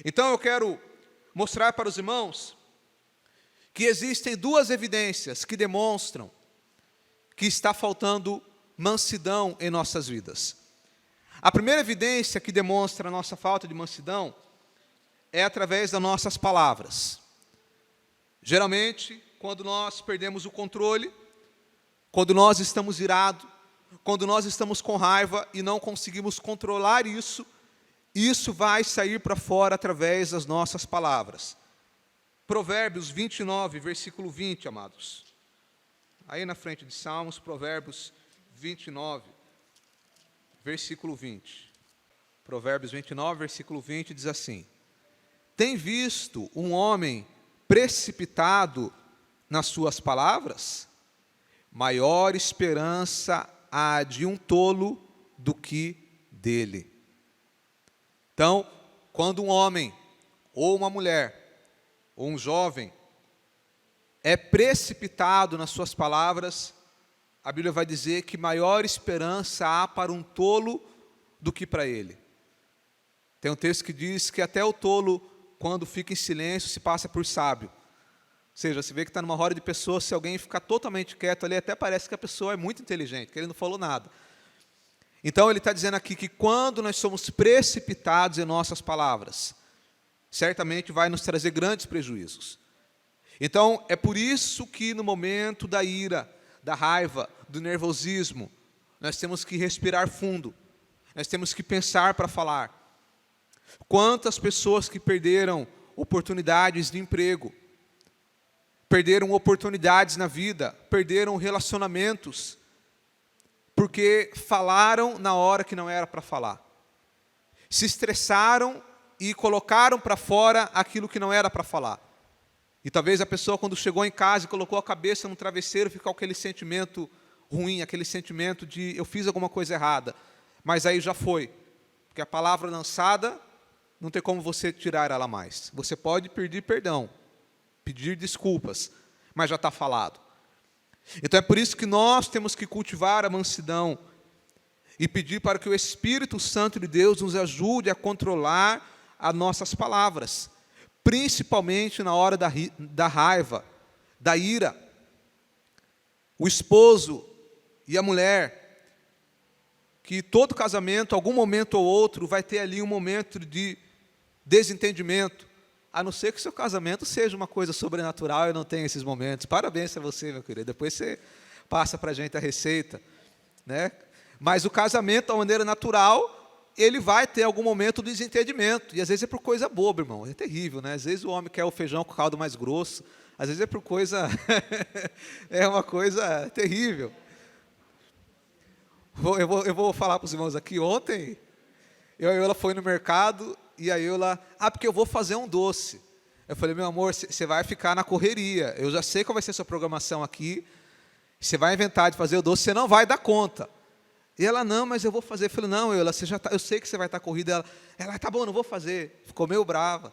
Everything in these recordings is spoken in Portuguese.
Então eu quero mostrar para os irmãos que existem duas evidências que demonstram que está faltando mansidão em nossas vidas. A primeira evidência que demonstra a nossa falta de mansidão é através das nossas palavras. Geralmente, quando nós perdemos o controle, quando nós estamos irados, quando nós estamos com raiva e não conseguimos controlar isso, isso vai sair para fora através das nossas palavras. Provérbios 29, versículo 20, amados. Aí na frente de Salmos, Provérbios 29, versículo 20. Provérbios 29, versículo 20 diz assim: tem visto um homem precipitado nas suas palavras? Maior esperança há de um tolo do que dele. Então, quando um homem, ou uma mulher, ou um jovem, é precipitado nas suas palavras, a Bíblia vai dizer que maior esperança há para um tolo do que para ele. Tem um texto que diz que até o tolo, quando fica em silêncio, se passa por sábio. Ou seja, você vê que está numa roda de pessoas, se alguém ficar totalmente quieto ali, até parece que a pessoa é muito inteligente, que ele não falou nada. Então ele está dizendo aqui que quando nós somos precipitados em nossas palavras, certamente vai nos trazer grandes prejuízos. Então é por isso que no momento da ira, da raiva, do nervosismo, nós temos que respirar fundo, nós temos que pensar para falar. Quantas pessoas que perderam oportunidades de emprego, perderam oportunidades na vida, perderam relacionamentos, porque falaram na hora que não era para falar. Se estressaram e colocaram para fora aquilo que não era para falar. E talvez a pessoa, quando chegou em casa e colocou a cabeça no travesseiro, ficou aquele sentimento ruim, aquele sentimento de eu fiz alguma coisa errada. Mas aí já foi. Porque a palavra lançada, não tem como você tirar ela mais. Você pode pedir perdão, pedir desculpas, mas já está falado. Então é por isso que nós temos que cultivar a mansidão e pedir para que o Espírito Santo de Deus nos ajude a controlar as nossas palavras, principalmente na hora da raiva, da ira. O esposo e a mulher, que todo casamento, algum momento ou outro, vai ter ali um momento de desentendimento, a não ser que o seu casamento seja uma coisa sobrenatural e não tenha esses momentos. Parabéns a você, meu querido. Depois você passa para a gente a receita, né? Mas o casamento, de uma maneira natural, ele vai ter algum momento de desentendimento. E às vezes é por coisa boba, irmão. É terrível, né? Às vezes o homem quer o feijão com caldo mais grosso. Às vezes é por coisa... é uma coisa terrível. Eu vou falar para os irmãos aqui. Ontem, ela foi no mercado... E aí porque eu vou fazer um doce. Eu falei, meu amor, você vai ficar na correria. Eu já sei qual vai ser a sua programação aqui. Você vai inventar de fazer o doce, você não vai dar conta. E ela, não, mas eu vou fazer. Eu falei, não, eu sei que você vai estar corrida. Ela, tá bom, não vou fazer. Ficou meio brava.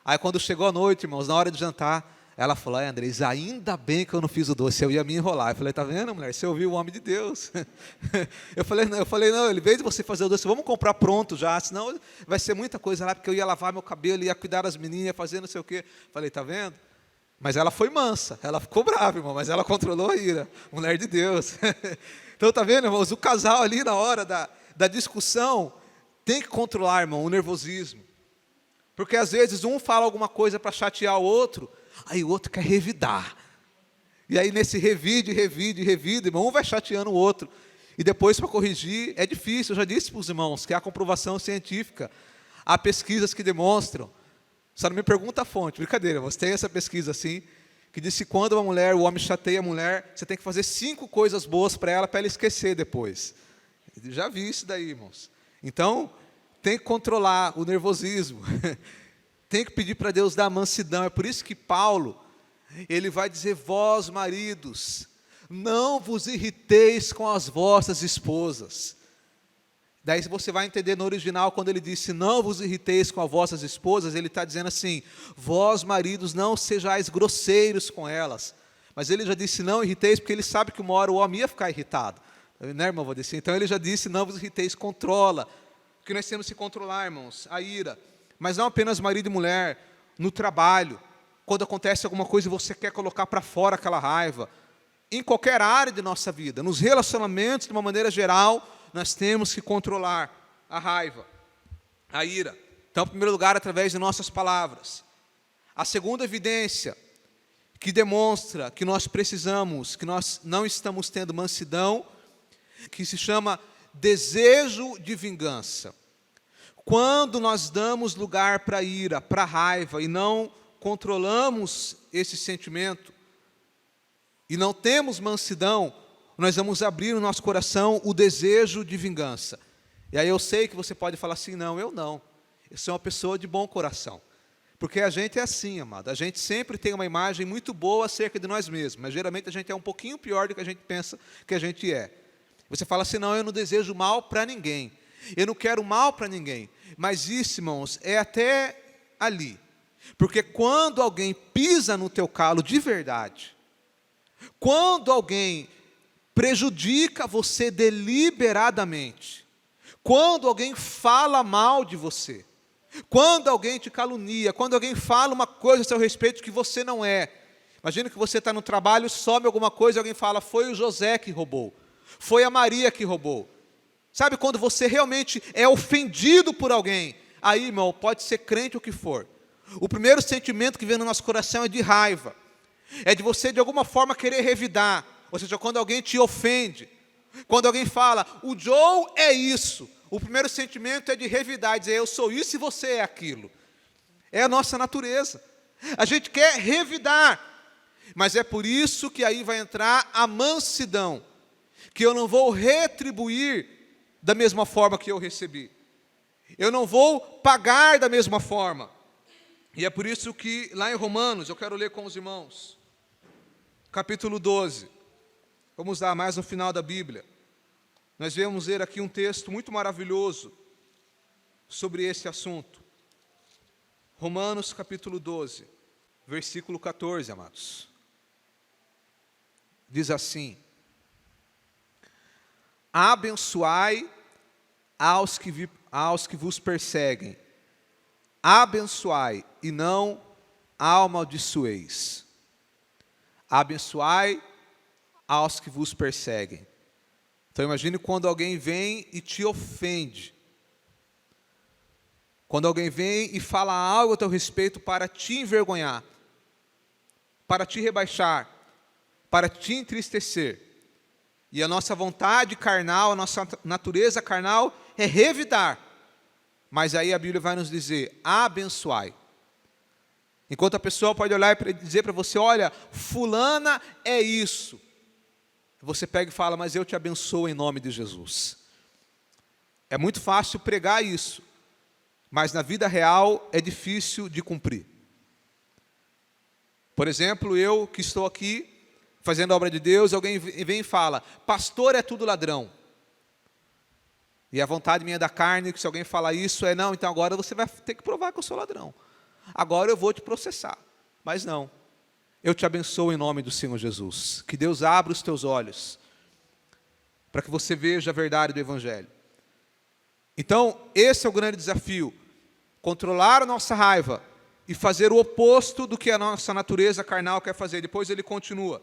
Aí quando chegou a noite, irmãos, na hora de jantar, ela falou, Andrés, ainda bem que eu não fiz o doce, eu ia me enrolar. Eu falei, tá vendo, mulher, você ouviu o homem de Deus. Eu falei, não, em vez de você fazer o doce, vamos comprar pronto já, senão vai ser muita coisa lá, porque eu ia lavar meu cabelo, ia cuidar das meninas, ia fazer não sei o quê. Falei, tá vendo? Mas ela foi mansa, ela ficou brava, irmão, mas ela controlou a ira, mulher de Deus. Então, tá vendo, irmãos, o casal ali na hora da discussão tem que controlar, irmão, o nervosismo. Porque às vezes um fala alguma coisa para chatear o outro, aí o outro quer revidar. E aí nesse revide, irmão, um vai chateando o outro. E depois para corrigir é difícil. Eu já disse para os irmãos que há comprovação científica. Há pesquisas que demonstram. Só não me pergunta a fonte, brincadeira, mas tem essa pesquisa assim, que diz que quando o homem chateia a mulher, você tem que fazer 5 coisas boas para ela esquecer depois. Já vi isso daí, irmãos. Então, tem que controlar o nervosismo. Tem que pedir para Deus dar mansidão. É por isso que Paulo, ele vai dizer, vós maridos, não vos irriteis com as vossas esposas. Daí você vai entender no original, quando ele disse, não vos irriteis com as vossas esposas, ele está dizendo assim, vós maridos não sejais grosseiros com elas. Mas ele já disse, não irriteis, porque ele sabe que uma hora o homem ia ficar irritado. Né, irmão, vou dizer. Então ele já disse, não vos irriteis, controla. Porque nós temos que controlar, irmãos, a ira. mas não apenas marido e mulher, no trabalho, quando acontece alguma coisa e você quer colocar para fora aquela raiva, em qualquer área de nossa vida, nos relacionamentos, de uma maneira geral, nós temos que controlar a raiva, a ira. Então, em primeiro lugar, através de nossas palavras. A segunda evidência que demonstra que nós precisamos, que nós não estamos tendo mansidão, que se chama desejo de vingança. Quando nós damos lugar para a ira, para a raiva, e não controlamos esse sentimento, e não temos mansidão, nós vamos abrir no nosso coração o desejo de vingança. E aí eu sei que você pode falar assim, não, eu não. Eu sou uma pessoa de bom coração. Porque a gente é assim, amado. A gente sempre tem uma imagem muito boa acerca de nós mesmos, mas geralmente a gente é um pouquinho pior do que a gente pensa que a gente é. Você fala assim, não, eu não desejo mal para ninguém. Eu não quero mal para ninguém. Mas isso, irmãos, é até ali. Porque quando alguém pisa no teu calo de verdade, quando alguém prejudica você deliberadamente, quando alguém fala mal de você, quando alguém te calunia, quando alguém fala uma coisa a seu respeito que você não é. Imagina que você está no trabalho, some alguma coisa e alguém fala, foi o José que roubou, foi a Maria que roubou. Sabe quando você realmente é ofendido por alguém? Aí, irmão, pode ser crente ou o que for. O primeiro sentimento que vem no nosso coração é de raiva. É de você, de alguma forma, querer revidar. Ou seja, quando alguém te ofende. Quando alguém fala, o Joe é isso. O primeiro sentimento é de revidar, dizer, eu sou isso e você é aquilo. É a nossa natureza. A gente quer revidar. Mas é por isso que aí vai entrar a mansidão. Que eu não vou retribuir da mesma forma que eu recebi. Eu não vou pagar da mesma forma. E é por isso que lá em Romanos, eu quero ler com os irmãos, capítulo 12. Vamos lá, mais no final da Bíblia. Nós vamos ver aqui um texto muito maravilhoso sobre esse assunto. Romanos capítulo 12, versículo 14, amados. Diz assim: abençoai aos que vos perseguem, abençoai e não amaldiçoeis. Abençoai aos que vos perseguem. Então imagine quando alguém vem e te ofende. Quando alguém vem e fala algo a teu respeito para te envergonhar, para te rebaixar, para te entristecer. E a nossa vontade carnal, a nossa natureza carnal é revidar. Mas aí a Bíblia vai nos dizer, abençoai. Enquanto a pessoa pode olhar e dizer para você, olha, fulana é isso. Você pega e fala, mas eu te abençoo em nome de Jesus. É muito fácil pregar isso, mas na vida real é difícil de cumprir. Por exemplo, eu que estou aqui fazendo a obra de Deus, alguém vem e fala, pastor é tudo ladrão. E a vontade minha da carne, que se alguém falar isso, é não, então agora você vai ter que provar que eu sou ladrão. Agora eu vou te processar. Mas não. Eu te abençoo em nome do Senhor Jesus. Que Deus abra os teus olhos, para que você veja a verdade do Evangelho. Então, esse é o grande desafio. Controlar a nossa raiva e fazer o oposto do que a nossa natureza carnal quer fazer. Depois ele continua.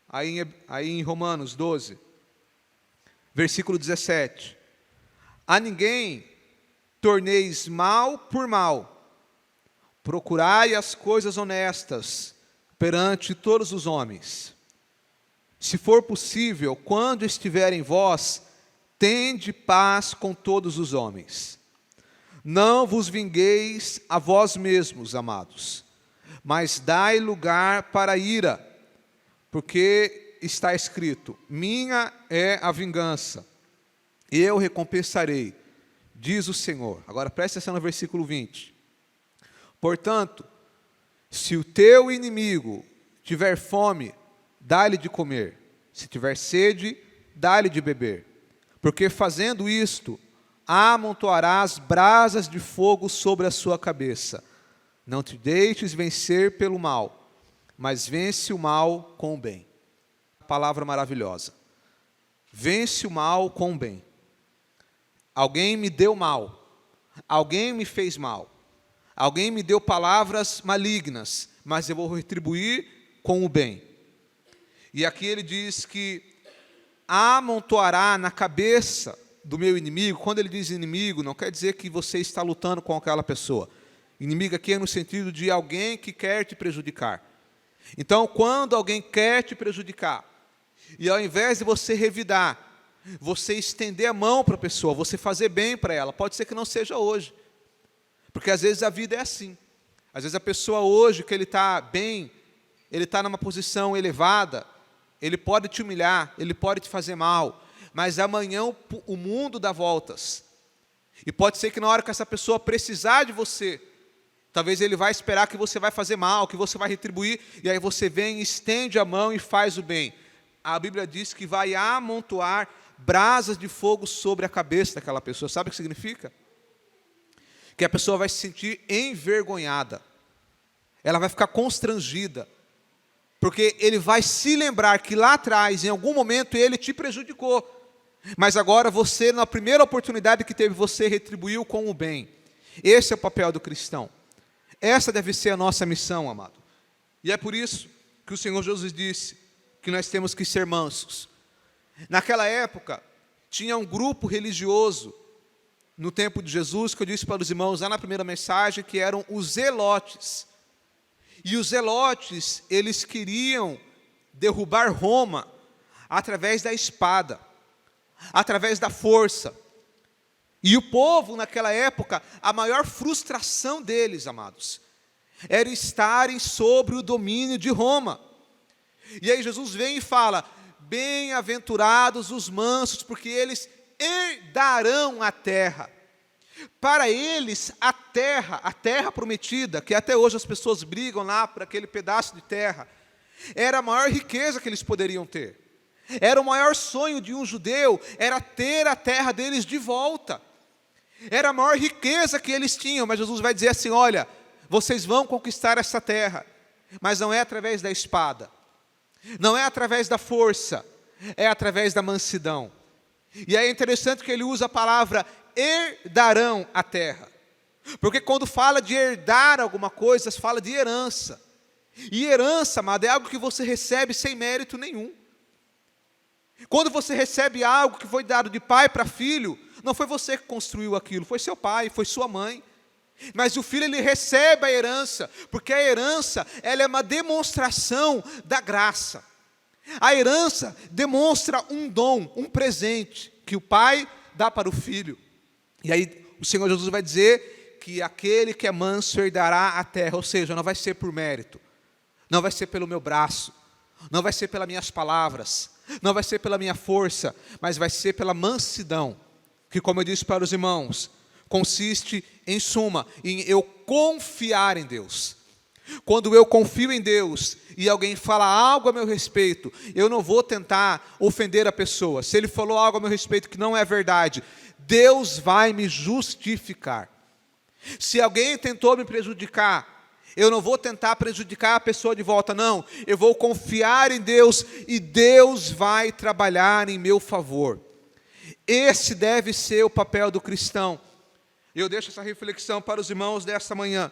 Aí em Romanos 12, versículo 17. A ninguém torneis mal por mal. Procurai as coisas honestas perante todos os homens. Se for possível, quando estiver em vós, tende paz com todos os homens. Não vos vingueis a vós mesmos, amados, mas dai lugar para a ira, porque está escrito, minha é a vingança, eu recompensarei, diz o Senhor. Agora preste atenção no versículo 20. Portanto, se o teu inimigo tiver fome, dá-lhe de comer. Se tiver sede, dá-lhe de beber. Porque fazendo isto, amontoarás brasas de fogo sobre a sua cabeça. Não te deixes vencer pelo mal, mas vence o mal com o bem. Palavra maravilhosa. Vence o mal com o bem. Alguém me deu mal. Alguém me fez mal. Alguém me deu palavras malignas, mas eu vou retribuir com o bem. E aqui ele diz que amontoará na cabeça do meu inimigo. Quando ele diz inimigo, não quer dizer que você está lutando com aquela pessoa. Inimigo aqui é no sentido de alguém que quer te prejudicar. Então, quando alguém quer te prejudicar, e ao invés de você revidar, você estender a mão para a pessoa, você fazer bem para ela, pode ser que não seja hoje. Porque às vezes a vida é assim. Às vezes a pessoa hoje, que ele está bem, ele está numa posição elevada, ele pode te humilhar, ele pode te fazer mal, mas amanhã o mundo dá voltas. E pode ser que na hora que essa pessoa precisar de você, talvez ele vai esperar que você vai fazer mal, que você vai retribuir, e aí você vem, estende a mão e faz o bem. A Bíblia diz que vai amontoar brasas de fogo sobre a cabeça daquela pessoa. Sabe o que significa? Que a pessoa vai se sentir envergonhada. Ela vai ficar constrangida. Porque ele vai se lembrar que lá atrás, em algum momento, ele te prejudicou. Mas agora você, na primeira oportunidade que teve, você retribuiu com o bem. Esse é o papel do cristão. Essa deve ser a nossa missão, amado. E é por isso que o Senhor Jesus disse que nós temos que ser mansos. Naquela época, tinha um grupo religioso, no tempo de Jesus, que eu disse para os irmãos lá na primeira mensagem, que eram os zelotes. E os zelotes, eles queriam derrubar Roma através da espada, através da força. E o povo, naquela época, a maior frustração deles, amados, era estarem sobre o domínio de Roma. E aí Jesus vem e fala: bem-aventurados os mansos, porque eles herdarão a terra. Para eles, a terra prometida, que até hoje as pessoas brigam lá por aquele pedaço de terra, era a maior riqueza que eles poderiam ter. Era o maior sonho de um judeu, era ter a terra deles de volta. Era a maior riqueza que eles tinham, mas Jesus vai dizer assim: olha, vocês vão conquistar essa terra, mas não é através da espada, não é através da força, é através da mansidão. E é interessante que ele usa a palavra herdarão a terra, porque quando fala de herdar alguma coisa, fala de herança. E herança, amado, é algo que você recebe sem mérito nenhum. Quando você recebe algo que foi dado de pai para filho, não foi você que construiu aquilo, foi seu pai, foi sua mãe. Mas o filho, ele recebe a herança, porque a herança, ela é uma demonstração da graça. A herança demonstra um dom, um presente, que o pai dá para o filho. E aí o Senhor Jesus vai dizer que aquele que é manso herdará a terra, ou seja, não vai ser por mérito, não vai ser pelo meu braço, não vai ser pelas minhas palavras, não vai ser pela minha força, mas vai ser pela mansidão, que, como eu disse para os irmãos, consiste, em suma, em eu confiar em Deus. Quando eu confio em Deus e alguém fala algo a meu respeito, eu não vou tentar ofender a pessoa. Se ele falou algo a meu respeito que não é verdade, Deus vai me justificar. Se alguém tentou me prejudicar, eu não vou tentar prejudicar a pessoa de volta, não. Eu vou confiar em Deus e Deus vai trabalhar em meu favor. Esse deve ser o papel do cristão. Eu deixo essa reflexão para os irmãos desta manhã.